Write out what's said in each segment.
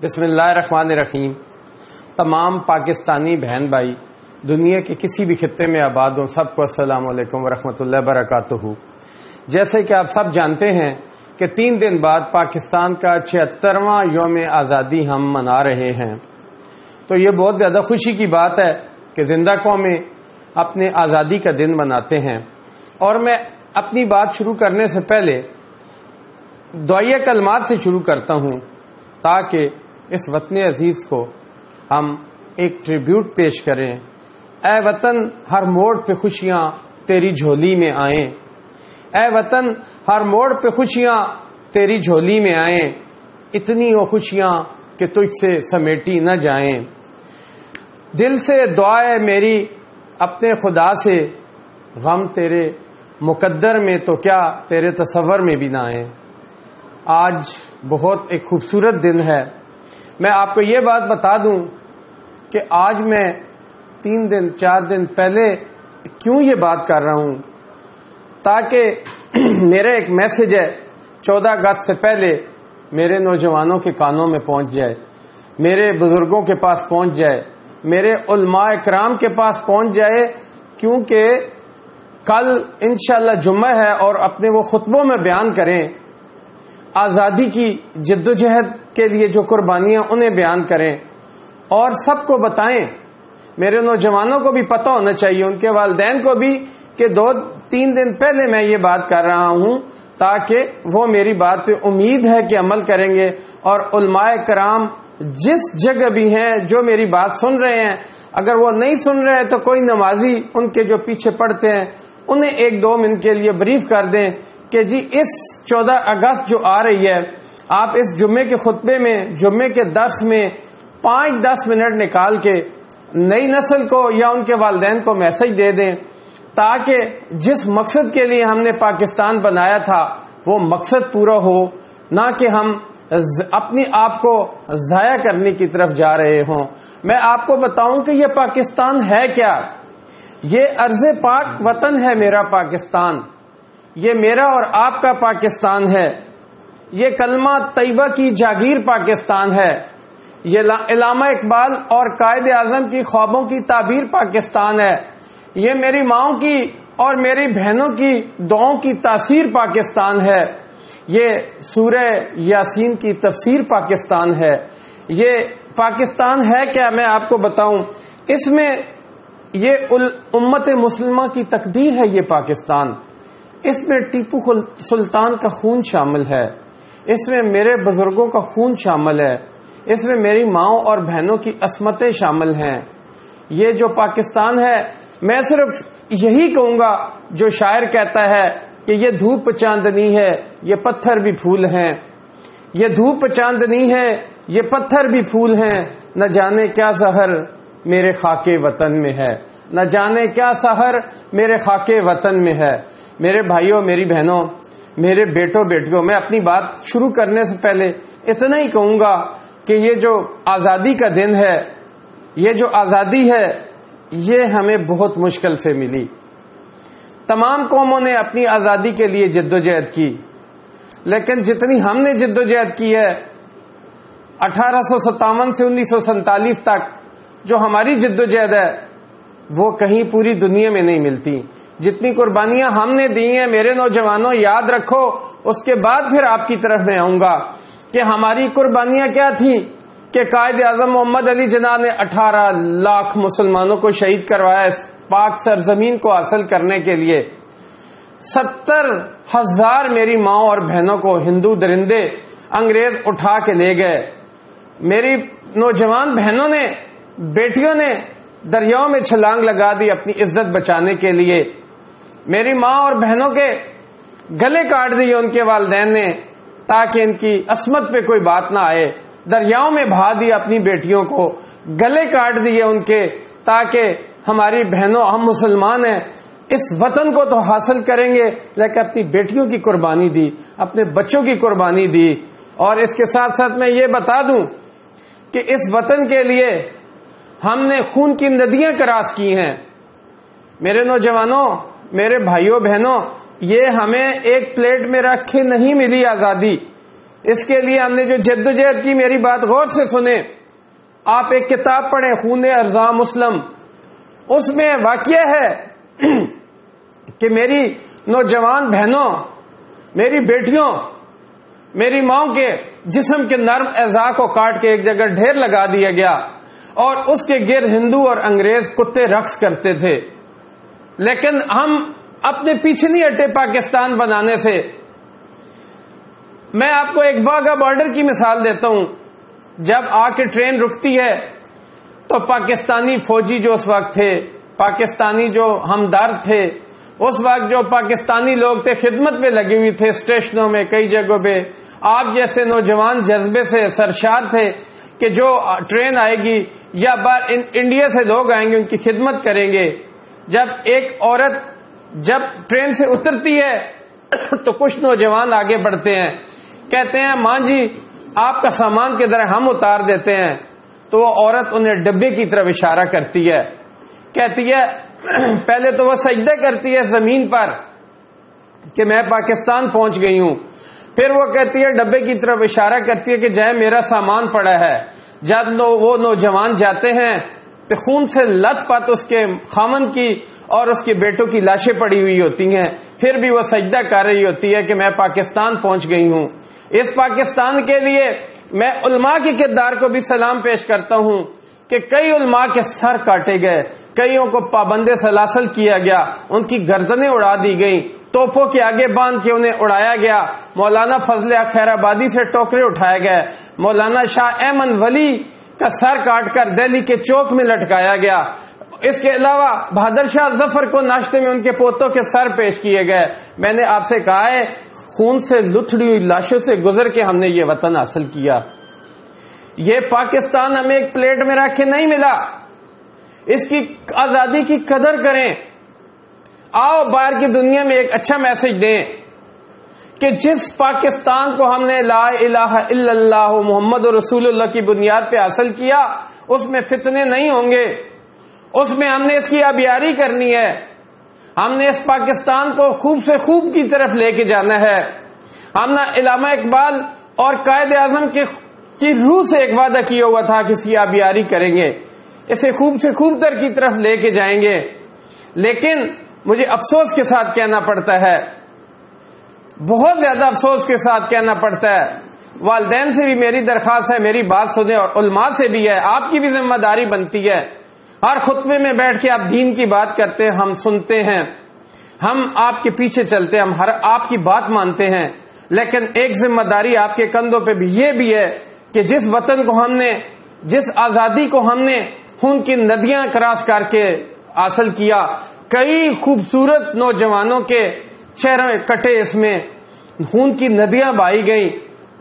بسم اللہ الرحمن الرحیم۔ تمام پاکستانی بہن بھائی دنیا کے کسی بھی خطے میں آباد ہوں، سب کو السلام علیکم ورحمۃ اللہ وبرکاتہ۔ جیسے کہ آپ سب جانتے ہیں کہ 3 دن بعد پاکستان کا 76واں یوم آزادی ہم منا رہے ہیں، تو یہ بہت زیادہ خوشی کی بات ہے کہ زندہ قومیں اپنے آزادی کا دن مناتے ہیں۔ اور میں اپنی بات شروع کرنے سے پہلے دعائیہ کلمات سے شروع کرتا ہوں تاکہ اس وطن عزیز کو ہم ایک ٹریبیوٹ پیش کریں۔ اے وطن ہر موڑ پہ خوشیاں تیری جھولی میں آئیں، اے وطن ہر موڑ پہ خوشیاں تیری جھولی میں آئیں، اتنی وہ خوشیاں کہ تجھ سے سمیٹی نہ جائیں۔ دل سے دعا ہے میری اپنے خدا سے، غم تیرے مقدر میں تو کیا تیرے تصور میں بھی نہ آئیں۔ آج بہت ایک خوبصورت دن ہے۔ میں آپ کو یہ بات بتا دوں کہ آج میں 4 دن پہلے کیوں یہ بات کر رہا ہوں، تاکہ میرا ایک میسج ہے 14 اگست سے پہلے میرے نوجوانوں کے کانوں میں پہنچ جائے، میرے بزرگوں کے پاس پہنچ جائے، میرے علماء کرام کے پاس پہنچ جائے، کیونکہ کل انشاءاللہ جمعہ ہے اور اپنے وہ خطبوں میں بیان کریں، آزادی کی جدوجہد کے لیے جو قربانیاں انہیں بیان کریں اور سب کو بتائیں۔ میرے نوجوانوں کو بھی پتہ ہونا چاہیے، ان کے والدین کو بھی، کہ 2-3 دن پہلے میں یہ بات کر رہا ہوں تاکہ وہ میری بات پہ امید ہے کہ عمل کریں گے۔ اور علماء کرام جس جگہ بھی ہیں جو میری بات سن رہے ہیں، اگر وہ نہیں سن رہے تو کوئی نمازی ان کے جو پیچھے پڑھتے ہیں انہیں 1-2 منٹ کے لیے بریف کر دیں کہ جی اس 14 اگست جو آ رہی ہے، آپ اس جمعے کے خطبے میں، جمعے کے درس میں 5-10 منٹ نکال کے نئی نسل کو یا ان کے والدین کو میسج دے دیں، تاکہ جس مقصد کے لیے ہم نے پاکستان بنایا تھا وہ مقصد پورا ہو، نہ کہ ہم اپنی آپ کو ضائع کرنے کی طرف جا رہے ہوں۔ میں آپ کو بتاؤں کہ یہ پاکستان ہے کیا؟ یہ ارض پاک وطن ہے میرا پاکستان، یہ میرا اور آپ کا پاکستان ہے، یہ کلمہ طیبہ کی جاگیر پاکستان ہے، یہ علامہ اقبال اور قائد اعظم کی خوابوں کی تعبیر پاکستان ہے، یہ میری ماؤں کی اور میری بہنوں کی دعاؤں کی تاثیر پاکستان ہے، یہ سورہ یاسین کی تفسیر پاکستان ہے۔ یہ پاکستان ہے کیا میں آپ کو بتاؤں، اس میں یہ امت مسلمہ کی تقدیر ہے، یہ پاکستان، اس میں ٹیپو سلطان کا خون شامل ہے، اس میں میرے بزرگوں کا خون شامل ہے، اس میں میری ماؤں اور بہنوں کی عصمتیں شامل ہیں۔ یہ جو پاکستان ہے، میں صرف یہی کہوں گا جو شاعر کہتا ہے کہ یہ دھوپ چاندنی ہے، یہ پتھر بھی پھول ہیں، یہ دھوپ چاندنی ہے، یہ پتھر بھی پھول ہیں، نہ جانے کیا زہر میرے خاک وطن میں ہے، نہ جانے کیا سحر میرے خاک وطن میں ہے۔ میرے بھائیوں، میری بہنوں، میرے بیٹوں بیٹیوں، میں اپنی بات شروع کرنے سے پہلے اتنا ہی کہوں گا کہ یہ جو آزادی کا دن ہے، یہ جو آزادی ہے، یہ ہمیں بہت مشکل سے ملی۔ تمام قوموں نے اپنی آزادی کے لیے جدوجہد کی، لیکن جتنی ہم نے جدوجہد کی ہے 1857 سے 1947 تک جو ہماری جدوجہد ہے، وہ کہیں پوری دنیا میں نہیں ملتی۔ جتنی قربانیاں ہم نے دی ہیں میرے نوجوانوں، یاد رکھو، اس کے بعد پھر آپ کی طرف میں آؤں گا کہ ہماری قربانیاں کیا تھیں کہ قائد اعظم محمد علی جناح نے 18 لاکھ مسلمانوں کو شہید کروایا اس پاک سرزمین کو حاصل کرنے کے لیے۔ 70,000 میری ماں اور بہنوں کو ہندو درندے انگریز اٹھا کے لے گئے۔ میری نوجوان بہنوں نے، بیٹیوں نے دریاؤں میں چھلانگ لگا دی اپنی عزت بچانے کے لیے۔ میری ماں اور بہنوں کے گلے کاٹ دیے ان کے والدین نے تاکہ ان کی عصمت پہ کوئی بات نہ آئے، دریاؤں میں بہا دیا اپنی بیٹیوں کو، گلے کاٹ دیے ان کے، تاکہ ہماری بہنوں، ہم مسلمان ہیں، اس وطن کو تو حاصل کریں گے لیکن اپنی بیٹیوں کی قربانی دی، اپنے بچوں کی قربانی دی۔ اور اس کے ساتھ ساتھ میں یہ بتا دوں کہ اس وطن کے لیے ہم نے خون کی ندیاں کراس کی ہیں۔ میرے نوجوانوں، میرے بھائیوں بہنوں، یہ ہمیں ایک پلیٹ میں رکھ کے نہیں ملی آزادی، اس کے لیے ہم نے جو جدوجہد کی، میری بات غور سے سنیں، آپ ایک کتاب پڑھیں خون ارزاں مسلم، اس میں واقعہ ہے کہ میری نوجوان بہنوں، میری بیٹیوں، میری ماؤں کے جسم کے نرم اعضاء کو کاٹ کے ایک جگہ ڈھیر لگا دیا گیا، اور اس کے گرد ہندو اور انگریز کتے رقص کرتے تھے، لیکن ہم اپنے پیچھے نہیں ہٹے پاکستان بنانے سے۔ میں آپ کو ایک واگا بارڈر کی مثال دیتا ہوں۔ جب آ کے ٹرین رکتی ہے تو پاکستانی فوجی جو اس وقت تھے، پاکستانی جو ہمدرد تھے، اس وقت جو پاکستانی لوگ تھے خدمت میں لگے ہوئے تھے اسٹیشنوں میں، کئی جگہوں پہ، آپ جیسے نوجوان جذبے سے سرشار تھے کہ جو ٹرین آئے گی یا انڈیا سے لوگ آئیں گے ان کی خدمت کریں گے۔ جب ایک عورت جب ٹرین سے اترتی ہے تو کچھ نوجوان آگے بڑھتے ہیں، کہتے ہیں ماں جی آپ کا سامان کدھر ہے، ہم اتار دیتے ہیں۔ تو وہ عورت انہیں ڈبے کی طرف اشارہ کرتی ہے، کہتی ہے، پہلے تو وہ سجدہ کرتی ہے زمین پر کہ میں پاکستان پہنچ گئی ہوں، پھر وہ کہتی ہے ڈبے کی طرف اشارہ کرتی ہے کہ جائے میرا سامان پڑا ہے۔ جب وہ نوجوان جاتے ہیں تو خون سے لت پت اس کے خامن کی اور اس کے بیٹوں کی لاشیں پڑی ہوئی ہوتی ہیں، پھر بھی وہ سجدہ کر رہی ہوتی ہے کہ میں پاکستان پہنچ گئی ہوں۔ اس پاکستان کے لیے میں علماء کے کردار کو بھی سلام پیش کرتا ہوں کہ کئی علماء کے سر کاٹے گئے، کئیوں کو پابند سلاسل کیا گیا، ان کی گردنیں اڑا دی گئیں، توپوں کے آگے باندھ کے انہیں اڑایا گیا، مولانا فضل خیر آبادی سے ٹوکرے اٹھائے گئے، مولانا شاہ احمد ولی کا سر کاٹ کر دہلی کے چوک میں لٹکایا گیا، اس کے علاوہ بہادر شاہ ظفر کو ناشتے میں ان کے پوتوں کے سر پیش کیے گئے۔ میں نے آپ سے کہا ہے خون سے لتھڑی ہوئی لاشوں سے گزر کے ہم نے یہ وطن حاصل کیا۔ یہ پاکستان ہمیں ایک پلیٹ میں رکھ کے نہیں ملا، اس کی آزادی کی قدر کریں۔ آؤ باہر کی دنیا میں ایک اچھا میسج دیں کہ جس پاکستان کو ہم نے لا الہ الا اللہ محمد رسول اللہ کی بنیاد پہ حاصل کیا، اس میں فتنے نہیں ہوں گے، اس میں ہم نے اس کی آبیاری کرنی ہے، ہم نے اس پاکستان کو خوب سے خوب کی طرف لے کے جانا ہے۔ ہم نے علامہ اقبال اور قائد اعظم کی روح سے ایک وعدہ کیا ہوا تھا کہ اس کی آبیاری کریں گے، اسے خوب سے خوب تر کی طرف لے کے جائیں گے۔ لیکن مجھے افسوس کے ساتھ کہنا پڑتا ہے، بہت زیادہ افسوس کے ساتھ کہنا پڑتا ہے، والدین سے بھی میری درخواست ہے میری بات سنیں، اور علماء سے بھی ہے، آپ کی بھی ذمہ داری بنتی ہے۔ ہر خطبے میں بیٹھ کے آپ دین کی بات کرتے ہیں، ہم سنتے ہیں، ہم آپ کے پیچھے چلتے ہیں، ہم ہر آپ کی بات مانتے ہیں، لیکن ایک ذمہ داری آپ کے کندھوں پہ بھی یہ بھی ہے کہ جس وطن کو ہم نے، جس آزادی کو ہم نے خون کی ندیاں کراس کر کے حاصل کیا، کئی خوبصورت نوجوانوں کے چہرے کٹے، اس میں خون کی ندیاں بہائی گئیں،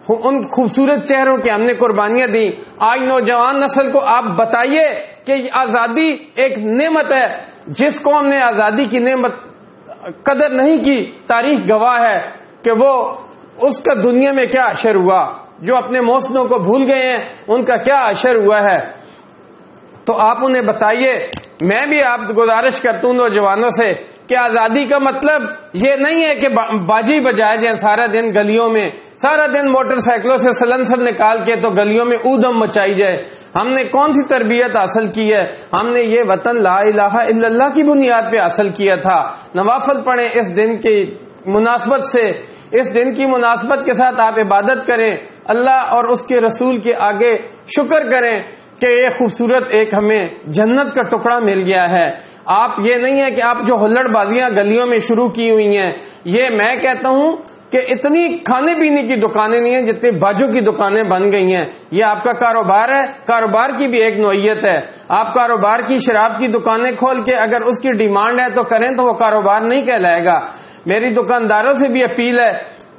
ان خوبصورت چہروں کے ہم نے قربانیاں دی۔ آج نوجوان نسل کو آپ بتائیے کہ آزادی ایک نعمت ہے، جس قوم نے آزادی کی نعمت قدر نہیں کی، تاریخ گواہ ہے کہ وہ اس کا دنیا میں کیا اشر ہوا، جو اپنے موسموں کو بھول گئے ہیں ان کا کیا اشر ہوا ہے۔ تو آپ انہیں بتائیے۔ میں بھی آپ گزارش کرتا ہوں نوجوانوں سے کہ آزادی کا مطلب یہ نہیں ہے کہ باجی بجائے جائیں سارا دن گلیوں میں، سارا دن موٹر سائیکلوں سے سلنسر نکال کے تو گلیوں میں اودم مچائی جائے۔ ہم نے کون سی تربیت حاصل کی ہے؟ ہم نے یہ وطن لا الہ الا اللہ کی بنیاد پہ حاصل کیا تھا۔ نوافل پڑھیں اس دن کی مناسبت سے، اس دن کی مناسبت کے ساتھ آپ عبادت کریں، اللہ اور اس کے رسول کے آگے شکر کریں کہ یہ خوبصورت ایک ہمیں جنت کا ٹکڑا مل گیا ہے۔ آپ یہ نہیں ہے کہ آپ جو ہلڑ بازیاں گلیوں میں شروع کی ہوئی ہیں، یہ میں کہتا ہوں کہ اتنی کھانے پینے کی دکانیں نہیں ہیں جتنی باجوں کی دکانیں بن گئی ہیں۔ یہ آپ کا کاروبار ہے، کاروبار کی بھی ایک نوعیت ہے۔ آپ کاروبار کی شراب کی دکانیں کھول کے اگر اس کی ڈیمانڈ ہے تو کریں، تو وہ کاروبار نہیں کہلائے گا۔ میری دکانداروں سے بھی اپیل ہے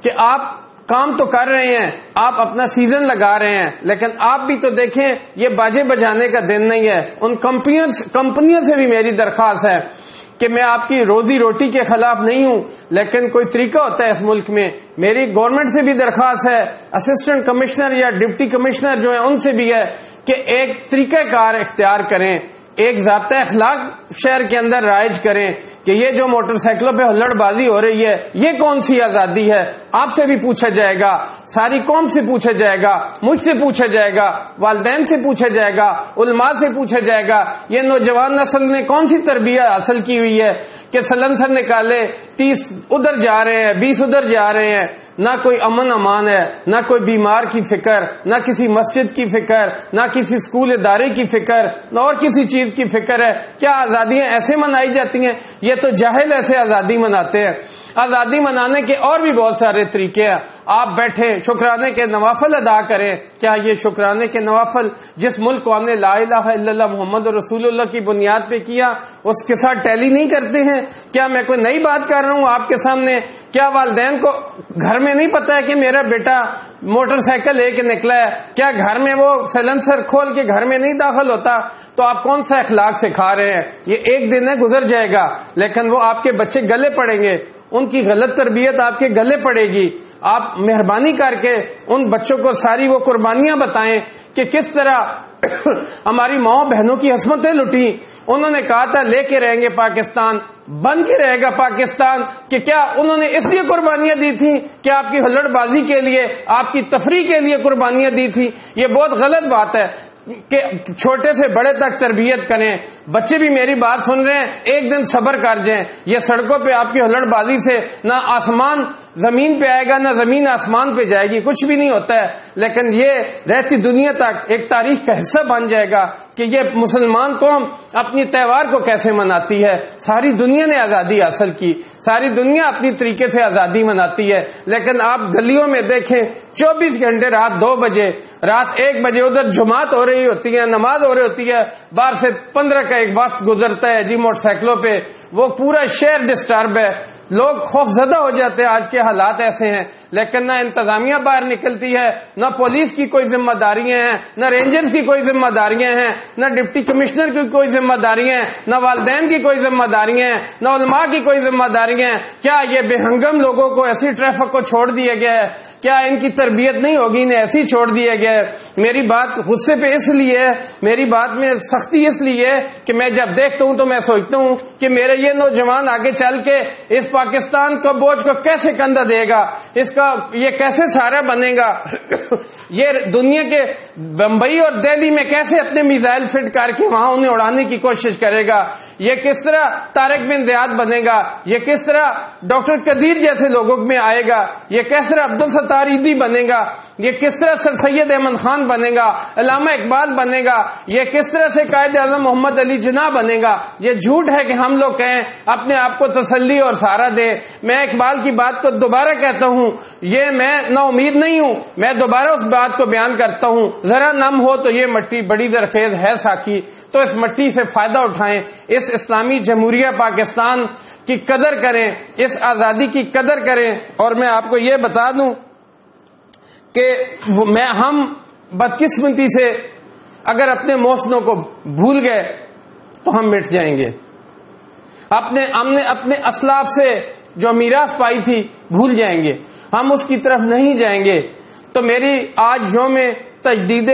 کہ آپ کام تو کر رہے ہیں، آپ اپنا سیزن لگا رہے ہیں، لیکن آپ بھی تو دیکھیں یہ باجے بجانے کا دن نہیں ہے۔ ان کمپنیوں سے بھی میری درخواست ہے کہ میں آپ کی روزی روٹی کے خلاف نہیں ہوں، لیکن کوئی طریقہ ہوتا ہے اس ملک میں۔ میری گورنمنٹ سے بھی درخواست ہے، اسسٹنٹ کمشنر یا ڈپٹی کمشنر جو ہیں ان سے بھی ہے کہ ایک طریقہ کار اختیار کریں ایک ضابطہ اخلاق شہر کے اندر رائج کریں کہ یہ جو موٹر سائیکلوں پہ ہلڑ بازی ہو رہی ہے یہ کون سی آزادی ہے. آپ سے بھی پوچھا جائے گا, ساری قوم سے پوچھا جائے گا, مجھ سے پوچھا جائے گا, والدین سے پوچھا جائے گا, علماء سے پوچھا جائے گا, یہ نوجوان نسل نے کون سی تربیت حاصل کی ہوئی ہے کہ سلنسر نکالے 30 ادھر جا رہے ہیں 20 ادھر جا رہے ہیں. نہ کوئی امن امان ہے, نہ کوئی بیمار کی فکر, نہ کسی مسجد کی فکر, نہ کسی اسکول ادارے کی فکر, نہ اور کسی چیز کی فکر ہے. کیا آزادیاں ایسے منائی جاتی ہیں؟ یہ تو جاہل ایسے آزادی مناتے ہیں. آزادی منانے کے اور بھی بہت سارے طریقے ہیں. آپ بیٹھے شکرانے کے نوافل ادا کریں. کیا یہ شکرانے کے نوافل جس ملک کو ہم نے لا الہ الا اللہ محمد رسول اللہ کی بنیاد پہ کیا اس کے ساتھ ٹیلی نہیں کرتے ہیں؟ کیا میں کوئی نئی بات کر رہا ہوں آپ کے سامنے؟ کیا والدین کو گھر میں نہیں پتا ہے کہ میرا بیٹا موٹر سائیکل لے کے نکلا ہے؟ کیا گھر میں وہ سیلنسر کھول کے گھر میں نہیں داخل ہوتا؟ تو آپ کون سا اخلاق سکھا رہے ہیں؟ یہ ایک دن ہے گزر جائے گا, لیکن وہ آپ کے بچے گلے پڑیں گے, ان کی غلط تربیت آپ کے گلے پڑے گی. آپ مہربانی کر کے ان بچوں کو ساری وہ قربانیاں بتائیں کہ کس طرح ہماری ماؤں بہنوں کی عصمتیں لٹی. انہوں نے کہا تھا لے کے رہیں گے پاکستان, بن کے رہے گا پاکستان. کہ کیا انہوں نے اس لیے قربانیاں دی تھی کہ آپ کی ہلڑ بازی کے لیے, آپ کی تفریح کے لیے قربانیاں دی تھی؟ یہ بہت غلط بات ہے کہ چھوٹے سے بڑے تک تربیت کریں. بچے بھی میری بات سن رہے ہیں, ایک دن صبر کر جائیں. یہ سڑکوں پہ آپ کی ہلڑ بازی سے نہ آسمان زمین پہ آئے گا نہ زمین آسمان پہ جائے گی, کچھ بھی نہیں ہوتا ہے. لیکن یہ رہتی دنیا تک ایک تاریخ کا حصہ بن جائے گا کہ یہ مسلمان قوم اپنی تہوار کو کیسے مناتی ہے. ساری دنیا نے آزادی حاصل کی, ساری دنیا اپنی طریقے سے آزادی مناتی ہے, لیکن آپ گلیوں میں دیکھیں 24 گھنٹے رات 2 بجے رات 1 بجے ادھر جماعت ہو رہی ہوتی ہے, نماز ہو رہی ہوتی ہے, باہر سے 15 کا ایک وقت گزرتا ہے جی موٹر سائیکلوں پہ, وہ پورا شہر ڈسٹرب ہے. لوگ خوف زدہ ہو جاتے ہیں. آج کے حالات ایسے ہیں, لیکن نہ انتظامیہ باہر نکلتی ہے, نہ پولیس کی کوئی ذمہ داریاں ہیں, نہ رینجرز کی کوئی ذمہ داریاں ہیں, نہ ڈپٹی کمشنر کی کوئی ذمہ داریاں ہیں, نہ والدین کی کوئی ذمہ داریاں ہیں, نہ علماء کی کوئی ذمہ داریاں ہیں. کیا یہ بے ہنگم لوگوں کو ایسی ٹریفک کو چھوڑ دیا گیا ہے؟ کیا ان کی تربیت نہیں ہوگی, انہیں ایسی چھوڑ دیا گیا ہے؟ میری بات غصے پہ اس لیے ہے, میری بات میں سختی اس لیے ہے کہ میں جب دیکھتا ہوں تو میں سوچتا ہوں کہ میرے یہ نوجوان آگے چل کے اس پاکستان کو بوجھ کو کیسے کندھا دے گا, اس کا یہ کیسے سہارا بنے گا, یہ دنیا کے بمبئی اور دہلی میں کیسے اپنے میزائل فٹ کر کے وہاں انہیں اڑانے کی کوشش کرے گا, یہ کس طرح طارق بن زیاد بنے گا, یہ کس طرح ڈاکٹر قدیر جیسے لوگوں میں آئے گا, یہ کس طرح عبدالستار ایدھی بنے گا, یہ کس طرح سر سید احمد خان بنے گا, علامہ اقبال بنے گا, یہ کس طرح سے قائد اعظم محمد علی جناح بنے گا. یہ جھوٹ ہے کہ ہم لوگ کہیں اپنے آپ کو تسلی اور سہارا دے. میں اقبال کی بات کو دوبارہ کہتا ہوں, یہ میں نا امید نہیں ہوں, میں دوبارہ اس بات کو بیان کرتا ہوں, ذرا نم ہو تو یہ مٹی بڑی زرخیز ہے ساقی, تو اس مٹی سے فائدہ اٹھائیں, اس اسلامی جمہوریہ پاکستان کی قدر کریں, اس آزادی کی قدر کریں. اور میں آپ کو یہ بتا دوں کہ ہم بدقسمتی سے اگر اپنے محسنوں کو بھول گئے تو ہم مٹ جائیں گے. ہم نے اپنے اسلاف سے جو میراث پائی تھی بھول جائیں گے, ہم اس کی طرف نہیں جائیں گے. تو میری آج یوم تجدید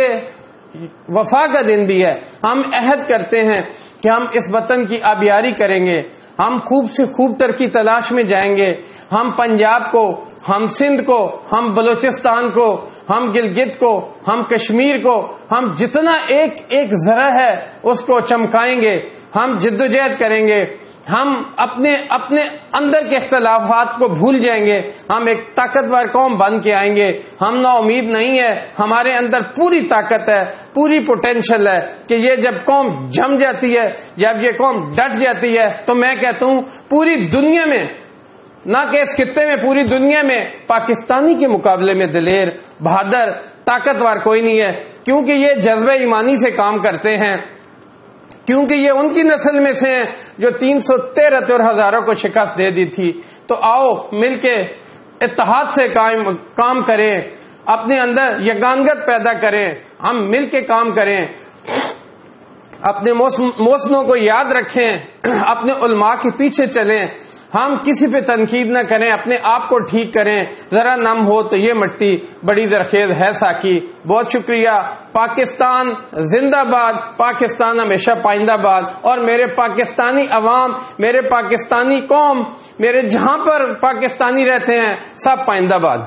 وفا کا دن بھی ہے. ہم عہد کرتے ہیں کہ ہم اس وطن کی آبیاری کریں گے, ہم خوب سے خوب تر کی تلاش میں جائیں گے. ہم پنجاب کو, ہم سندھ کو, ہم بلوچستان کو, ہم گلگت کو, ہم کشمیر کو, ہم جتنا ایک ایک ذرہ ہے اس کو چمکائیں گے. ہم جدوجہد کریں گے, ہم اپنے اندر کے اختلافات کو بھول جائیں گے, ہم ایک طاقتور قوم بن کے آئیں گے. ہم نا امید نہیں ہے, ہمارے اندر پوری طاقت ہے, پوری پوٹینشل ہے کہ یہ جب قوم جم جاتی ہے, جب یہ قوم ڈٹ جاتی ہے, تو میں کہتا ہوں پوری دنیا میں, نہ کہ اس خطے میں, پوری دنیا میں پاکستانی کے مقابلے میں دلیر, بہادر, طاقتور کوئی نہیں ہے. کیونکہ یہ جذبہ ایمانی سے کام کرتے ہیں, کیونکہ یہ ان کی نسل میں سے ہیں جو 373 ہزاروں کو شکست دے دی تھی. تو آؤ مل کے اتحاد سے کام کریں, اپنے اندر یگانگت پیدا کریں, ہم مل کے کام کریں, اپنے محسنوں کو یاد رکھیں, اپنے علماء کے پیچھے چلیں. ہم کسی پہ تنقید نہ کریں، اپنے آپ کو ٹھیک کریں. ذرا نم ہو تو یہ مٹی بڑی زرخیز ہے ساکی. بہت شکریہ. پاکستان زندہ باد، پاکستان ہمیشہ پائندہ باد. اور میرے پاکستانی عوام، میرے پاکستانی قوم، میرے جہاں پر پاکستانی رہتے ہیں، سب پائندہ باد.